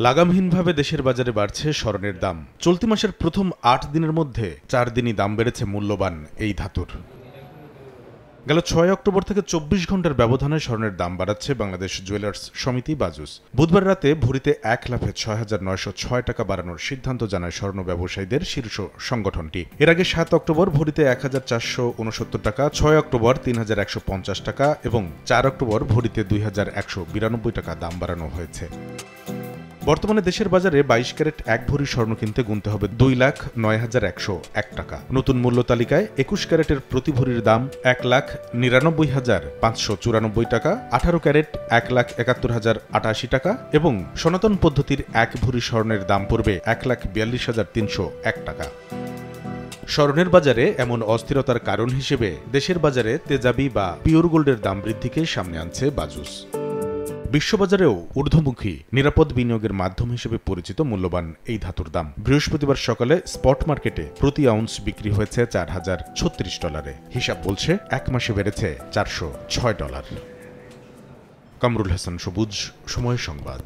লাগামহীনভাবে দেশের বাজারে বাড়ছে স্বর্ণের দাম। চলতি মাসের প্রথম ৮ দিনের মধ্যে ৪ দিনই দাম বেড়েছে মূল্যবান এই ধাতুর। গেল ৬ অক্টোবর থেকে ২৪ ঘন্টার ব্যবধানে স্বর্ণের দাম বাড়াচ্ছে বাংলাদেশ জুয়েলার্স সমিতি বাজুস। বুধবার রাতে ভরিতে ১ লাফে ৬,৯০৬ টাকা বাড়ানোর সিদ্ধান্ত জানায় স্বর্ণ ব্যবসায়ীদের শীর্ষ সংগঠনটি। এর আগে ৭ অক্টোবর ভরিতে ১,৪৬৯ টাকা, ৬ অক্টোবর ৩,১৫০ টাকা এবং ৪ অক্টোবর ভরিতে ২,১৯২ টাকা দাম বাড়ানো হয়েছে। বর্তমানে দেশের বাজারে ২২ ক্যারেট ১ ভরি স্বর্ণ কিনতে গুনতে হবে ২,০৯,১০১ টাকা। নতুন মূল্য তালিকায় ২১ ক্যারেটের প্রতি ভরির দাম ১,৯৯,৫৯৪ টাকা, ১৮ ক্যারেট ১,৭১,০৮৮ টাকা এবং সনাতন পদ্ধতির ১ ভরি স্বর্ণের দাম পড়বে ১,৪২,৩০১ টাকা। স্বর্ণের বাজারে এমন অস্থিরতার কারণ হিসেবে দেশের বাজারে তেজাবি বা পিওর গোল্ডের দাম বৃদ্ধিকে সামনে আনছে বাজুস। বিশ্ববাজারেও ঊর্ধ্বমুখী নিরাপদ বিনিয়োগের মাধ্যম হিসেবে পরিচিত মূল্যবান এই ধাতুর দাম বৃহস্পতিবার সকালে স্পট মার্কেটে প্রতি আউন্স বিক্রি হয়েছে $৪,০৩৬। হিসাব বলছে এক মাসে বেড়েছে $৪০৬। কামরুল হাসান সবুজ, সময় সংবাদ।